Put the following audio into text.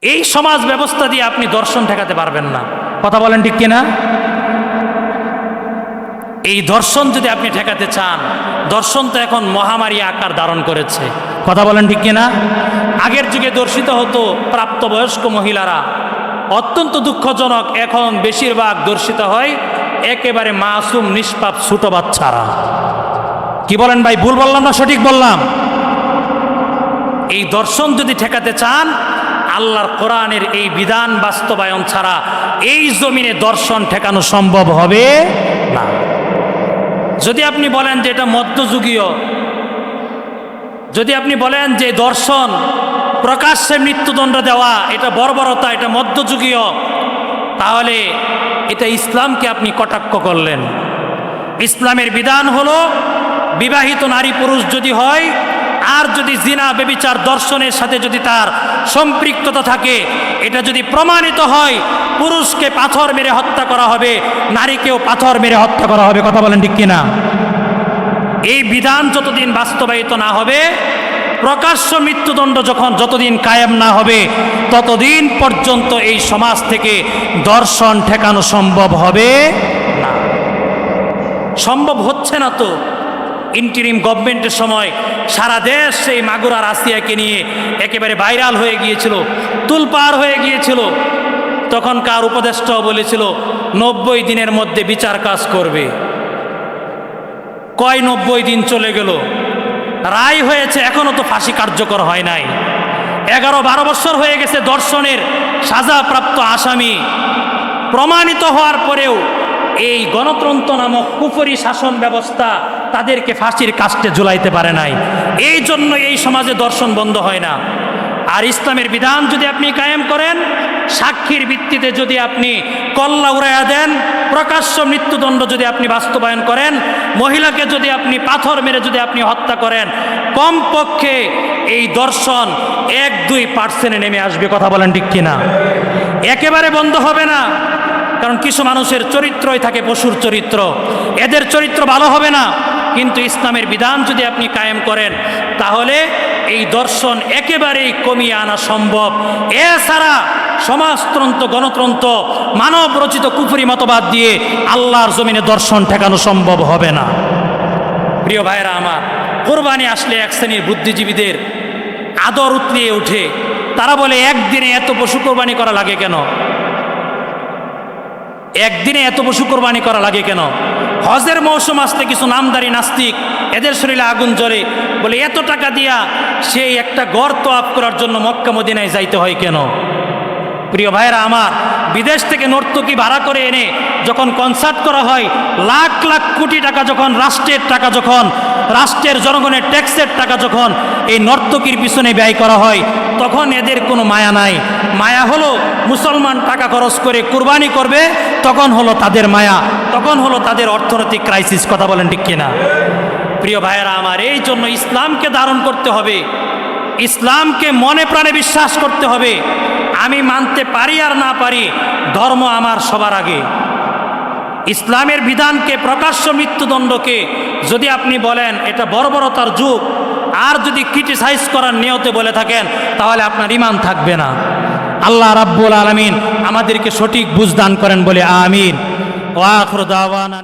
এই সমাজ ব্যবস্থা দিয়ে আপনি দর্শন ঠেকাতে পারবেন না। কথা বলেন ঠিক কিনা? এই দর্শন যদি আপনি ঠেকাতে চান, দর্শন তো এখন মহামারী আকার ধারণ করেছে। কথা বলেন ঠিক কিনা? আগের যুগে দর্শিত হতো প্রাপ্তবয়স্ক মহিলারা, অত্যন্ত দুঃখজনক এখন বেশিরভাগ দর্শিত হয় একেবারে মাসুম নিষ্পাপ ছোট বাচ্চারা। কি বলেন ভাই, ভুল বললাম না সঠিক বললাম? এই দর্শন যদি ঠেকাতে চান, আল্লাহর কোরআনের এই বিধান বাস্তবায়ন ছাড়া এই জমিনে দর্শন ঠেকানো সম্ভব হবে না। যদি আপনি বলেন যে এটা মধ্যযুগীয়, যদি আপনি বলেন যে দর্শন প্রকাশ্যে মৃত্যুদণ্ড দেওয়া এটা বর্বরতা, এটা মধ্যযুগীয়, তাহলে এটা ইসলামকে আপনি কটাক্ষ করলেন। ইসলামের বিধান হলো বিবাহিত নারী পুরুষ যদি হয়, আর যদি জিনা ব্যভিচার দর্শনের সাথে যদি তার সম্পৃক্ততা থাকে, এটা যদি প্রমাণিত হয়, পুরুষকে পাথর মেরে হত্যা করা হবে, নারীকেও পাথর মেরে হত্যা করা হবে। কথা বলেন ঠিক কিনা? এই বিধান যতদিন বাস্তবায়িত না হবে, প্রকাশ্য মৃত্যুদণ্ড যতদিন কায়েম না হবে, ততদিন পর্যন্ত এই সমাজ থেকে দর্শন ঠেকানো সম্ভব হবে না। সম্ভব হচ্ছে না তো। ইন্টারিম গভর্নমেন্টের সময় সারা দেশ সেই মাগুরার আসিয়াকে নিয়ে একেবারে ভাইরাল হয়ে গিয়েছিল, তুলপার হয়ে গিয়েছিল। তখনকার উপদেষ্টাও বলেছিল 90 দিনের মধ্যে বিচার কাজ করবে। কয় 90 দিন চলে গেল, রায় হয়েছে, এখনো তো ফাঁসি কার্যকর হয় নাই। 11-12 বছর হয়ে গেছে দর্শনের সাজাপ্রাপ্ত আসামি প্রমাণিত হওয়ার পরেও এই গণতন্ত্র নামক কুফরি শাসন ব্যবস্থা তাদেরকে ফাঁসির কাস্টে ঝুলাইতে পারে নাই। এই জন্য এই সমাজে দর্শন বন্ধ হয় না। আর ইসলামের বিধান যদি আপনি কায়েম করেন, সাক্ষীর ভিত্তিতে যদি আপনি কল্লা উড়াইয়া দেন, প্রকাশ্য মৃত্যুদণ্ড যদি আপনি বাস্তবায়ন করেন, মহিলাকে যদি আপনি পাথর মেরে যদি আপনি হত্যা করেন, কমপক্ষে এই দর্শন 1-2% নেমে আসবে। কথা বলেন ঠিক কিনা? একেবারে বন্ধ হবে না। কারণ কিছু মানুষের চরিত্রই থাকে পশুর চরিত্র, এদের চরিত্র ভালো হবে না। কিন্তু ইসলামের বিধান যদি আপনি কায়েম করেন, তাহলে এই দর্শন একেবারেই কমিয়ে আনা সম্ভব। এছাড়া সমাজতন্ত্র, গণতন্ত্র, মানব রচিত কুফরি মতবাদ দিয়ে আল্লাহর জমিনে দর্শন ঠেকানো সম্ভব হবে না। প্রিয় ভাইরা আমার, কোরবানি আসলে এক শ্রেণীর বুদ্ধিজীবীদের আদর উতলিয়ে ওঠে। তারা বলে, একদিনে এত পশু কোরবানি করা লাগে কেন? একদিনে এত পশু কোরবানি করা লাগে কেন? হজের মৌসুম আসতে কিছু নামদারি নাস্তিক, এদের শরীরে আগুন জ্বলে, বলে এত টাকা দিয়া সেই একটা গড় তোয়াব করার জন্য মক্কা মদিনায় যাইতে হয় কেন? প্রিয় ভাইরা আমার, বিদেশ থেকে নর্তকী ভাড়া করে এনে যখন কনসার্ট করা হয়, লাখ লাখ কোটি টাকা যখন রাষ্ট্রের টাকা, যখন রাষ্ট্রের জনগণের ট্যাক্সের টাকা যখন এই নর্তকীর পিছনে ব্যয় করা হয়, তখন এদের কোনো মায়া নাই। মায়া হলো মুসলমান টাকা খরচ করে কুরবানি করবে, তখন হলো তাদের মায়া, তখন হলো তাদের অর্থনৈতিক ক্রাইসিস। কথা বলেন ঠিক কিনা? প্রিয় ভাইয়েরা আমার, এই জন্য ইসলামকে ধারণ করতে হবে, ইসলামকে মনে প্রাণে বিশ্বাস করতে হবে। আমি মানতে পারি আর না পারি, ধর্ম আমার সবার আগে। ইসলামের বিধানকে, প্রকাশ্য মৃত্যুদণ্ডকে যদি আপনি বলেন এটা বর্বরতার যুগ, আর যদি ক্রিটিসাইজ করার নিয়তে বলে থাকেন, তাহলে আপনার ঈমান থাকবে না। আল্লাহ রাব্বুল আলামিন আমাদেরকে সঠিক বুঝ দান করেন বলে আমিন। ওয়া আখিরু দাওয়ানা।